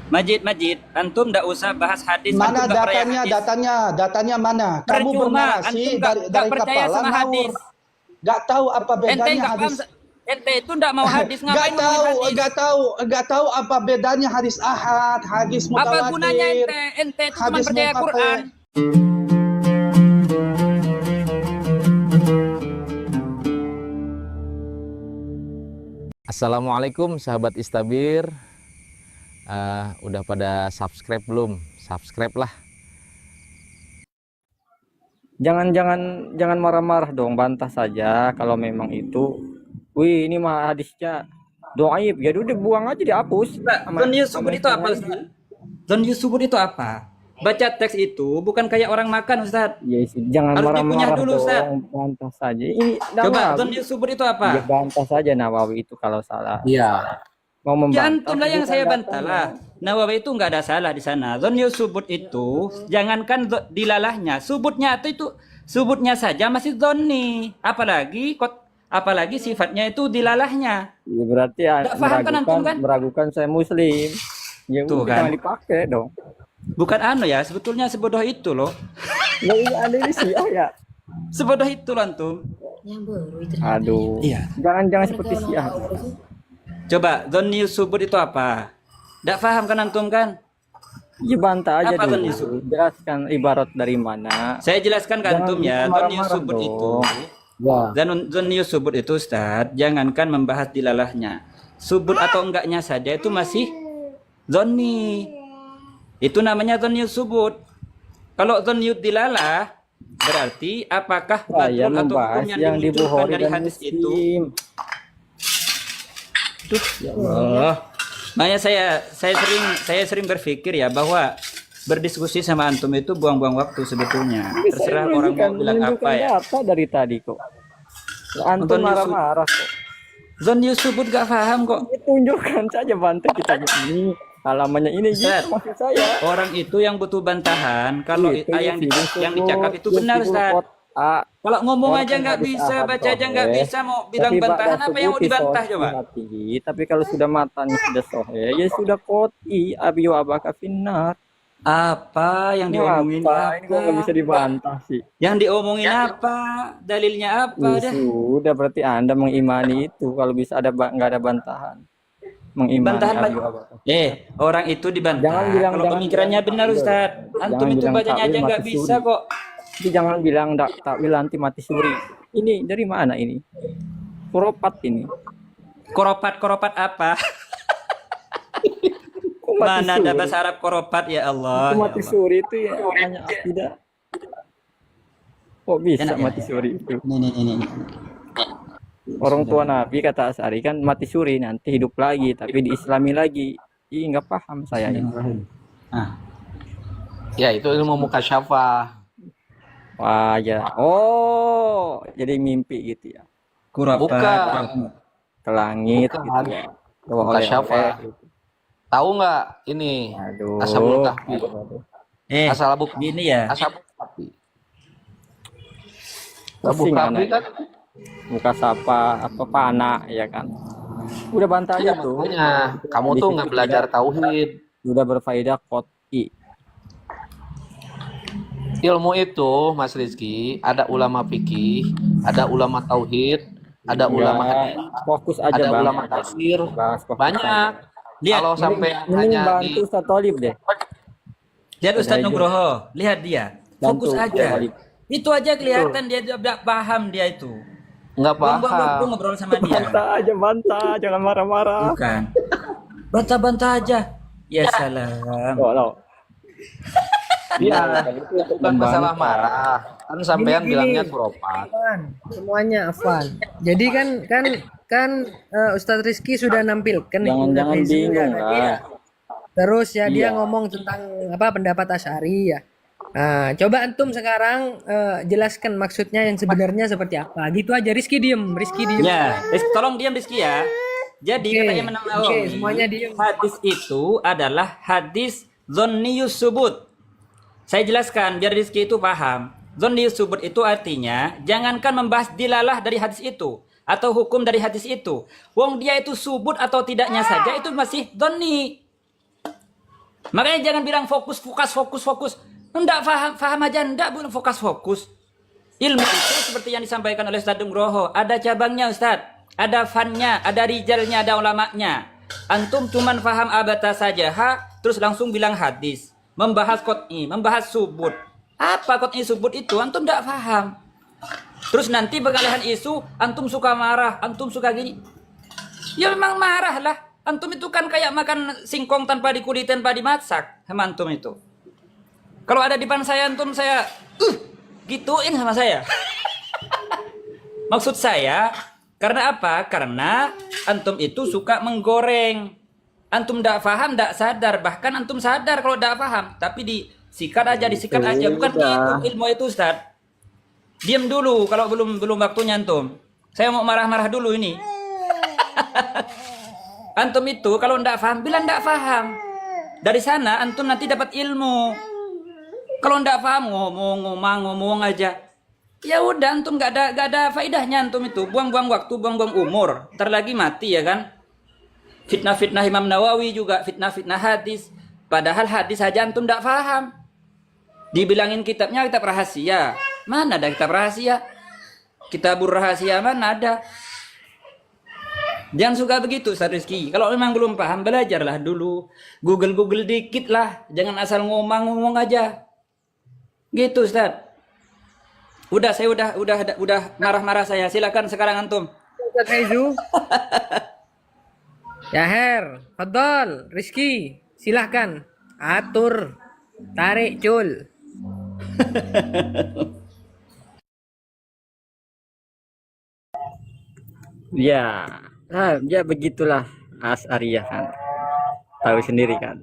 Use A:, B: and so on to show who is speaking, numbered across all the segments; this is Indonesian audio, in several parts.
A: Majid, antum ndak usah bahas hadis.
B: Mana
A: Antum nggak percaya
B: datanya,
A: hadis.
B: datanya mana? Kamu
A: Percuma,
B: bernarasi
A: antum nggak
B: dari
A: percaya
B: kepala
A: sama
B: ngawur.
A: hadis.
B: Gak tahu apa
A: Ente
B: bedanya
A: nggak paham.
B: hadis.
A: Ente itu ndak mau hadis, ngapain ngomongin hadis?
B: Gak tahu apa bedanya hadis ahad, hadis
A: Apa gunanya
B: mutawatir,
A: ente? Ente itu cuma
B: hadis
A: percaya Quran.
B: munqati.
C: Assalamualaikum sahabat Istabir. Udah pada subscribe belum? Subscribe lah.
D: Jangan marah-marah dong, bantah saja kalau memang itu. Wih, ini mah hadisnya doaib, ya udah buang aja, dihapus.
A: Zon Yusubut itu apa, Ustaz? Zon Yusubut itu apa? Baca teks itu bukan kayak orang makan, Ustaz.
D: Ya, jangan
A: Harus dikunyah
D: marah-marah
A: dulu, Ustaz.
D: dong, bantah saja. Ini
A: Coba, Zon
D: Nawawi,
A: Yusubut itu
D: ya
A: apa?
D: bantah saja Nawawi itu kalau salah.
C: Iya.
D: Mau
A: Ya
D: membantah.
A: antum lah yang
D: bukan
A: saya
D: datang
A: bantah
D: ya.
A: lah. Nawawi itu nggak ada salah di sana. Zon Yusubut itu jangankan dilalahnya, subutnya itu subutnya saja masih zonni. Apalagi sifatnya itu dilalahnya.
D: Ya, berarti
A: Nggak paham kan antum kan?
D: meragukan saya muslim. Ya
A: Tuh
D: udah,
A: kan.
D: jangan dipakai dong.
A: Bukan ya, sebetulnya sebodoh itu loh.
D: Ya ini ada ini sih, oh ya.
A: Sebodoh itu loh antum.
E: Yang baru itu ternyata
D: Aduh.
A: Iya.
D: Jangan seperti Syiah.
A: Coba zonni subut itu apa? Nggak paham kan antum kan?
D: Ya bantah aja
A: Apa
D: dulu.
A: zon yusubut?
D: Jelaskan ibarat dari mana.
A: Saya jelaskan ke antum ya. Zonni
D: marah-marah
A: subut itu.
D: dong.
C: Ya.
A: Zonni subut itu, Ustaz, jangankan membahas dilalahnya. Subut atau enggaknya saja itu masih zonni. Itu namanya zonni subut. Kalau zonni dilalah berarti apakah
D: Saya
A: betul atau
D: membahas
A: hukum yang
D: yang di
A: dimunculkan
D: Bukhari
A: dari
D: dan
A: hadis itu?
D: Muslim.
A: Ya Allah. Makanya saya sering berpikir ya bahwa berdiskusi sama antum itu buang-buang waktu sebetulnya. Terserah orang mau bilang apa ya.
D: Data dari tadi kok. Antum
A: Nonton
D: marah-marah kok.
A: Zon Yusubut gak paham kok.
D: Tunjukkan saja bantah kita ini. Halamannya ini
A: Ustaz,
D: gitu maksud saya.
A: orang itu yang butuh bantahan. Kalau
D: Itu
A: yang dicakap itu benar, Ustaz. Kalau ngomong aja nggak bisa, baca aja nggak bisa, mau bilang bantahan apa yang mau dibantah coba?
D: Tapi kalau sudah matanya sudah sohe, ya sudah koti abiyu abaka finnar.
A: Apa yang diomongin
D: Apa? Ini kok nggak bisa
A: apa?
D: dibantah sih?
A: Yang diomongin apa? Dalilnya apa
D: Ya
A: dah?
D: sudah, berarti Anda mengimani itu. Kalau bisa nggak ada bantahan. Mengimani
A: Bantahan
D: abiyu abaka.
A: orang itu dibantah.
D: Jangan bilang-
A: Kalau
D: jangan
A: pemikirannya
D: bilang
A: benar,
D: takwil.
A: Ustaz. Antum
D: Jangan
A: itu
D: bilang
A: bacanya aja
D: takwil
A: nggak
D: mati
A: bisa
D: suri.
A: kok.
D: Jadi jangan bilang takwil anti mati suri. Ini dari mana ini? Kuropat ini.
A: Koropat apa?
D: Kok mati
A: Mana ada
D: suri?
A: bahasa Arab koropat ya Allah.
D: Itu
A: Ya
D: mati
A: Allah.
D: suri itu ya hanya tidak. Kok bisa
A: Enak ya?
D: mati suri itu?
A: Ini.
D: Orang tua Nabi kata Asy'ari kan mati suri nanti hidup lagi tapi diislami lagi. Ih, nggak paham saya ini.
A: Ah,
C: Ya, itu ilmu mukasyafah.
D: Wah ya. Oh, jadi mimpi gitu ya.
A: koropat.
C: Bukan.
D: Ke langit
C: Bukan.
D: gitu ya. Bawa
C: Mukasyafah.
D: oleh-oleh gitu.
C: Tahu nggak ini?
D: Aduh.
C: Ashabul Kahfi.
D: Aduh.
C: Ashabul
A: Gini ya.
C: Kahfi.
D: Pusing
C: Ashabul Kahfi
D: anak.
C: kan?
D: Muka sapa apa panah ya kan. Udah bantah
C: Iya,
D: aja tuh.
C: makanya kamu tuh nggak belajar tauhid.
D: Udah berfaedah qot'i.
C: Ilmu itu, Mas Rizky, ada ulama fikih, ada ulama tauhid, ada ulama
D: Ya,
C: hadis,
D: fokus aja
C: ada
D: Bang.
C: ulama tafsir.
D: Bahas fokus
C: Banyak.
D: aja.
A: Lihat,
C: Kalau sampai
D: Mending
C: hanya
D: bantu
C: di
D: Ustaz Tholib deh.
A: lihat Ustadz
D: Aja.
A: Nugroho, lihat dia.
D: Bantu
A: Fokus aja.
D: Tholib.
A: Itu aja kelihatan dia tidak paham dia itu.
C: nggak
A: Buang-buang waktu
C: paham.
A: ngobrol sama dia.
D: Bantah, jangan marah-marah.
A: Bukan. Bantah-bantah aja. Ya salam.
D: Oh, no.
C: Iya, bukan masalah marah. Kan sampean
E: Gini,
C: bilangnya
E: gini.
C: kuropat.
E: Afwan, semuanya Afwan. Jadi kan Ustadz Rizky sudah nampilkan nih,
D: Jangan
E: Ustadz Rizky
D: bingung
E: sudah
D: lah.
E: tadi ya. Terus ya dia
D: Iya.
E: ngomong tentang apa pendapat Asy'ari ya. Nah, coba antum sekarang jelaskan maksudnya yang sebenarnya seperti apa. Gitu aja. Rizky diem.
A: Ya, tolong diam Rizky ya. Jadi
E: Oke.
A: kata Imam
E: Oke,
A: Nawawi,
E: semuanya diem.
A: hadis itu adalah hadis dzanniyus subut. Saya jelaskan biar Rizky itu paham. Dzanniyus subut itu artinya jangankan membahas dilalah dari hadis itu atau hukum dari hadis itu. Wong dia itu subut atau tidaknya saja itu masih dzanni. Makanya jangan bilang fokus, fokus. Enggak faham aja, enggak boleh fokus. Ilmu itu seperti yang disampaikan oleh Ustadz Nugroho, ada cabangnya Ustadz, ada fannya, ada rijalnya, ada ulamanya. Antum cuman faham abata saja, terus langsung bilang hadis, membahas qot'i, membahas subut. Apa qot'i subut itu? Antum enggak paham. Terus nanti peralihan isu, antum suka marah, antum suka gini. Ya memang marah lah. Antum itu kan kayak makan singkong tanpa dikulit, tanpa dimasak. Sama antum itu. Kalau ada di depan saya, antum saya gituin sama saya. Maksud saya, karena apa? Karena antum itu suka menggoreng. Antum tidak paham, tidak sadar. Bahkan antum sadar kalau tidak paham. Tapi disikat aja. Bukan gitu ilmu itu, Ustaz. Diam dulu kalau belum waktunya antum. Saya mau marah-marah dulu ini. Antum itu kalau tidak paham, bilang tidak paham. Dari sana antum nanti dapat ilmu. Kalau tidak paham ngomong aja. Ya udah antum nggak ada faedahnya antum itu. Buang-buang waktu, buang-buang umur. Ntar lagi mati ya kan. Fitnah-fitnah Imam Nawawi juga, fitnah-fitnah hadis. Padahal hadis saja antum tidak paham. Dibilangin kitabnya kitab rahasia. Mana ada kitab rahasia? Kitabur rahasia mana ada? Jangan suka begitu Ustaz Rizky. Kalau memang belum paham, belajarlah dulu. Google dikit lah. Jangan asal ngomong aja. Gitu Ustaz. Saya udah marah-marah saya. Silakan sekarang antum.
E: Ustaz Haizu. Ya Her, Fadol, Rizky, silahkan atur, tarik cul.
D: Ya, ya begitulah Asy'ariyah kan. Tahu sendiri kan.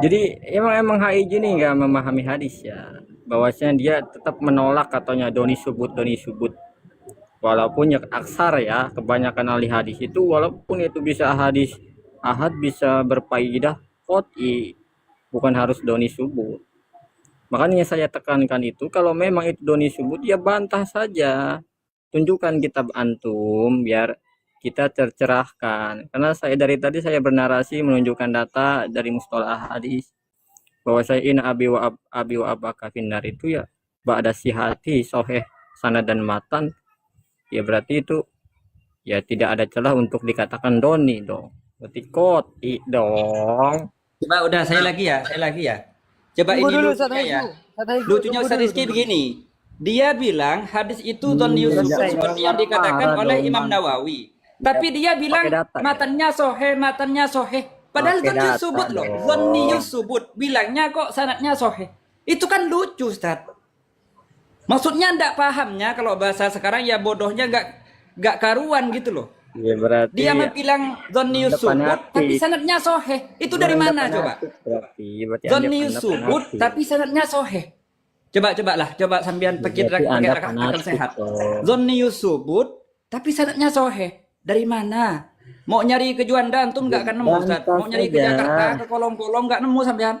D: Jadi emang HIJ ini nggak memahami hadis ya. Bahwasanya dia tetap menolak katanya doni subut. Walaupun ya aksar ya, kebanyakan ahli hadis itu walaupun itu bisa hadis ahad bisa berfaidah qot'i, bukan harus doni subut. Makanya saya tekankan itu kalau memang itu doni subut ya bantah saja. Tunjukkan kitab antum biar kita tercerahkan. Karena saya dari tadi saya bernarasi menunjukkan data dari mustalah hadis bahwa saya abi wa abaka finnar itu ya ba'da sihati sahih sanad dan matan, ya berarti itu ya tidak ada celah untuk dikatakan doni dong. Berarti qot'i dong.
A: Coba udah saya lagi ya. Coba ini lucunya ya. Lucunya Ustaz Rizky begini. Dia bilang hadis itu don Yusuf seperti yang dikatakan oleh Imam Nawawi. Tapi dia bilang matannya soheh. Padahal don Yusuf loh. Don Yusuf bilangnya kok sanadnya soheh. Itu kan lucu Ustaz. Maksudnya ndak pahamnya kalau bahasa sekarang ya bodohnya nggak karuan gitu loh.
D: Ya berarti
A: dia bilang don Yusuf tapi sanadnya soheh. Itu dari mana coba? Don Yusuf tapi sanadnya soheh. Coba sampean pikir pakai akal sehat. Zonniyus subut tapi sanadnya soheh. Dari mana? Mau nyari ke Juanda antum enggak akan nemu Ustaz. Mau nyari ke Jakarta ke kolong-kolong enggak nemu sampean.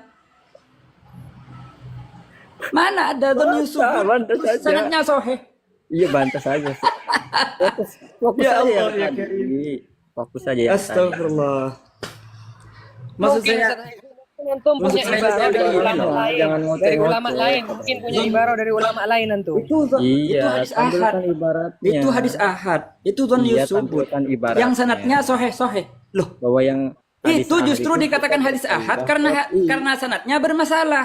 A: Mana ada Zonniyus subut sanadnya soheh.
D: Iya bantah saja. Fokus
A: Ya
D: saja
A: Allah, ya
D: tadi.
A: Karim.
D: Fokus saja ya.
A: Astagfirullah. Maksud saya
E: Antum punya ibarat dari ulama lain.
D: Jangan
E: Dari ulama lain, mungkin punya ibarat dari ulama lain antum.
A: itu
D: Iya,
A: hadis ahad.
D: tampilkan ibaratnya.
A: Itu hadis ahad. Itu don
D: Iya,
A: Yusuf.
D: tampilkan ibaratnya.
A: Yang sanadnya soheh. Loh,
D: Bahwa yang hadis
A: itu
D: ahad
A: justru
D: itu
A: dikatakan hadis ahad karena sanadnya bermasalah.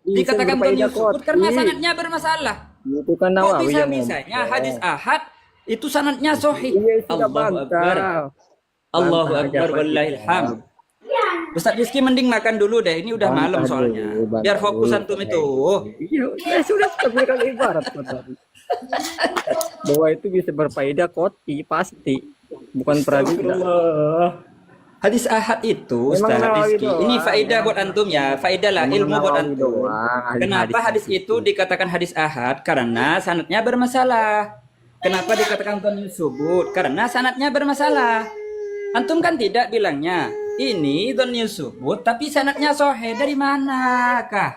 D: Iya,
A: Dikatakan don
D: berfaedah
A: Yusuf
D: qot'i.
A: karena sanadnya bermasalah.
D: Itu kan
A: Kok
D: Nawawi yang
A: bisa-bisanya
D: ngomong.
A: hadis ahad itu sanadnya sahih?
D: Iya, sudah
A: Allahu Akbar.
D: bantah.
A: Allahu
D: Bantah aja,
A: Akbar
D: Pak.
A: wallahil hamd. Ustaz Rizky mending makan dulu deh. Ini udah malam
D: Bantah
A: soalnya.
D: dulu, bantah
A: Biar fokus
D: dulu.
A: antum itu.
D: Iya, ya sudah tampilkan ibarat kok tadi. Bahwa itu bisa berfaedah qot'i pasti. Bukan perawilah.
A: Astagfirullah. Hadis ahad itu
D: Memang
A: Ustaz
D: Nawawi
A: Rizky.
D: doang,
A: Ini faedah buat antum ya. Faedah lah
D: Memang
A: ilmu buat
D: Nawawi
A: antum.
D: doang, ahli
A: Kenapa hadis itu dikatakan hadis ahad? Karena sanadnya bermasalah. Kenapa dikatakan don Yusubut? Karena sanadnya bermasalah. Antum kan tidak bilangnya ini don Yusubut tapi sanadnya sohe. Dari manakah?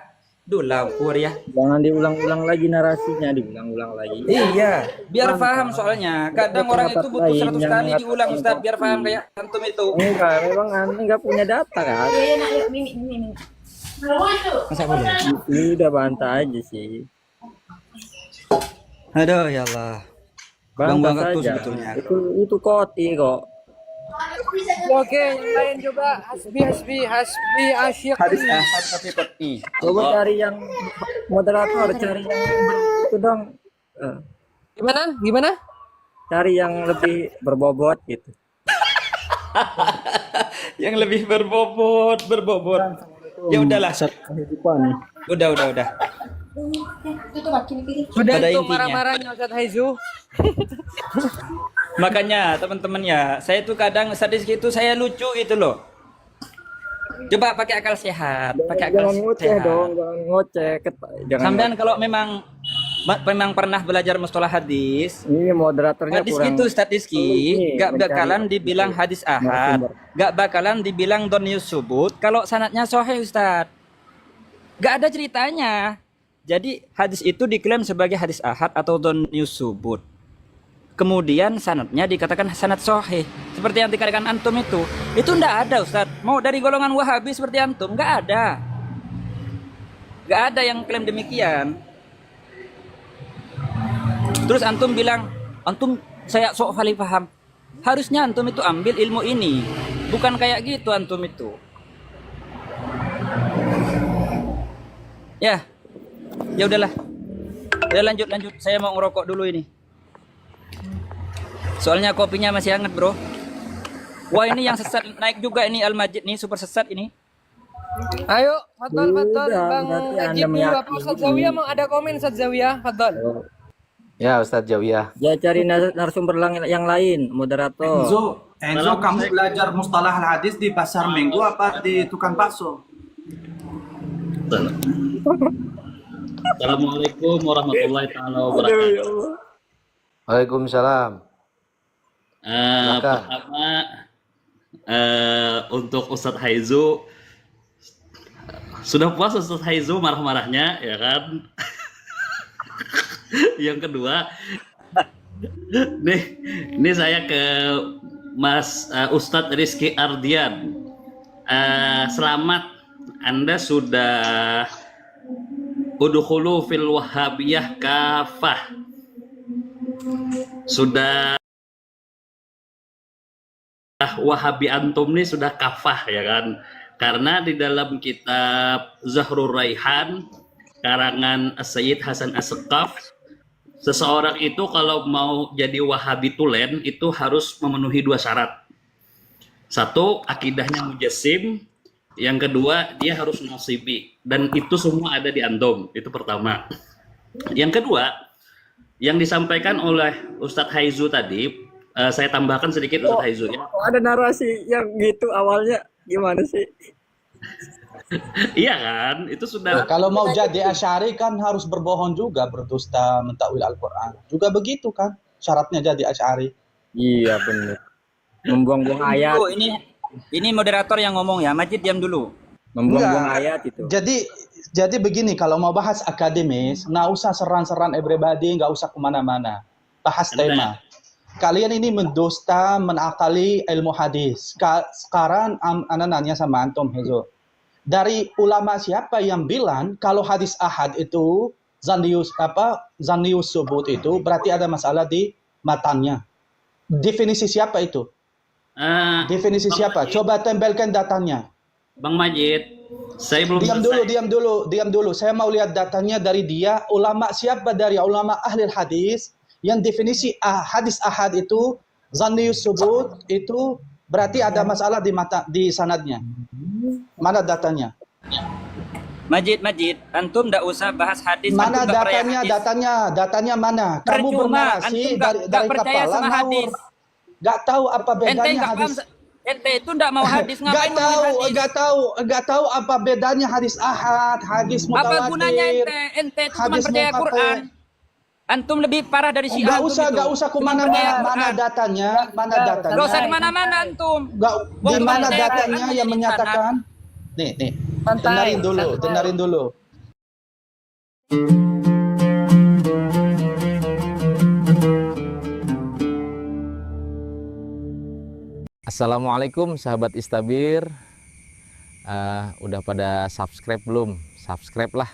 A: Dulau ya.
D: Jangan diulang-ulang lagi narasinya, diulang-ulang lagi.
A: Iya, biar paham soalnya. Kadang orang itu butuh 100 kali diulang Ustaz biar paham kayak antum itu.
D: Enggak, memang aneh nggak punya data kan.
A: Masa boleh?
D: Ini udah bantah aja sih.
A: Aduh ya Allah. Buang-buang
D: Bantah
A: waktu
D: saja.
A: sebetulnya.
D: Itu koti kok.
E: Oke, yang lain coba hasbi asyik.
A: Hadis ahad tapi qat'i.
D: Coba cari yang moderator, cari yang itu dong.
E: Gimana?
D: Cari yang lebih berbobot gitu.
A: Yang lebih berbobot. Ya udahlah.
D: Kehidupan.
A: Udah.
E: Sudah
A: Pada
E: itu
A: intinya.
E: marah-marahnya Ustaz Haizu.
A: Makanya teman-teman ya, saya tuh kadang Ustaz Rizky itu saya lucu gitu loh. Coba pakai akal sehat, pakai akal
D: Jangan ngoceh
A: sehat.
D: dong, jangan ngoceh. Jangan
A: Sampean kalau memang pernah belajar mustalah hadis,
D: ini moderatornya
A: hadis
D: kurang.
A: itu Ustaz Rizky
D: ini
A: gak
D: mencari
A: bakalan dibilang hadis ahad,
D: narasumber.
A: gak bakalan dibilang donius subut kalau sanadnya sahih Ustaz. Gak ada ceritanya. Jadi hadis itu diklaim sebagai hadis ahad atau donius subut. Kemudian sanadnya dikatakan sanad sahih. Seperti yang dikatakan antum itu ndak ada Ustaz. Mau dari golongan Wahabi seperti antum, gak ada. Gak ada yang klaim demikian. Terus antum bilang, antum saya sok kali paham. Harusnya antum itu ambil ilmu ini, bukan kayak gitu antum itu. Ya udahlah. Ya lanjut. Saya mau ngerokok dulu ini. Soalnya kopinya masih hangat, bro. Wah, ini yang sesat naik juga ini Al-Majid nih, super sesat ini.
E: Ayo, Fadol,
D: Udah,
E: Bang
D: berarti
E: Najib
D: Anda
E: dulu apa
D: meyakini.
E: Ustaz Zawiyah mau ada komen Ustaz Zawiyah, Fadol.
C: Ya Ustadz Jawiyah.
D: Ya cari narasumber yang lain, moderator.
B: Enzo, kamu belajar mustalah hadis di pasar Minggu apa di tukang bakso?
F: Assalamualaikum warahmatullahi taala wabarakatuh.
C: Waalaikumsalam. Silakan.
F: Pertama untuk Ustadz Haizu, sudah puas Ustadz Haizu marah-marahnya ya kan? Yang kedua, nih saya ke Mas Ustadz Rizky Ardian. Selamat, Anda sudah udkhulu fil wahabiyah kafah. Sudah Wahabi antum nih sudah kafah ya kan? Karena di dalam kitab Zahrul Raihan karangan Sayyid Hasan As-Saqqaf, seseorang itu kalau mau jadi Wahabi tulen itu harus memenuhi 2 syarat. Satu, akidahnya mujassim. Yang kedua, dia harus nasibi. Dan itu semua ada di antum. Itu pertama. Yang kedua, yang disampaikan oleh Ustadz Haizu tadi, saya tambahkan sedikit Ustadz Haizu ya.
D: Kok ada narasi yang gitu awalnya gimana sih?
F: Iya kan? Itu sudah
B: Kalau mau jadi Asy'ari kan harus berbohong juga, berdusta, mentakwil Al-Quran. Juga begitu kan syaratnya jadi Asy'ari.
D: Iya benar. Membuang-buang ayat,
A: Oh, ini moderator yang ngomong ya. Majid diam dulu.
D: membuang-buang
B: Enggak.
D: ayat itu.
B: Jadi begini, kalau mau bahas akademis, nggak usah serang-serang everybody, nggak usah kemana-mana. Bahas tema. Kalian ini mendusta, menakali ilmu hadis. Sekarang ana nanya sama antum Hezo. Dari ulama siapa yang bilang kalau hadis ahad itu zannius subut itu berarti ada masalah di matanya? Definisi siapa itu? Definisi siapa? Coba tempelkan datanya.
F: Bang Majid, saya belum
B: Diam dulu. Saya mau lihat datanya dari dia. Ulama siapa dari ulama ahli hadis yang definisi hadis ahad itu zannius subut itu berarti ada masalah di sanadnya. Mana datanya?
A: Majid, antum ndak usah bahas hadis.
B: Mana
A: antum nggak percaya
B: datanya?
A: hadis.
B: Datanya mana? Kamu
A: Percuma,
B: bernarasi
A: antum nggak
B: dari
A: percaya
B: kepala
A: sama hadis.
B: ngawur. Gak tahu apa
A: Ente
B: bedanya
A: nggak
B: hadis.
A: paham. Ente itu ndak mau hadis,
B: Gak
A: ngapain mau hadis?
B: gak tahu apa bedanya hadis ahad, hadis mutawatir.
A: Apa gunanya ente? Ente itu cuma
B: hadis
A: percaya
B: munqati'.
A: Quran. Antum lebih parah dari si antum itu.
B: Gak usah
A: Cuma percaya
B: kemana-mana. Mana
A: Quran.
B: datanya? Mana datanya?
A: Gak usah di mana-mana antum.
B: Di mana
A: Wong
B: datanya
A: percaya
B: yang
A: Quran,
B: menyatakan? Nih,
E: Santai,
B: dengerin dulu.
C: Assalamualaikum sahabat Istabir. Udah pada subscribe belum? Subscribe lah.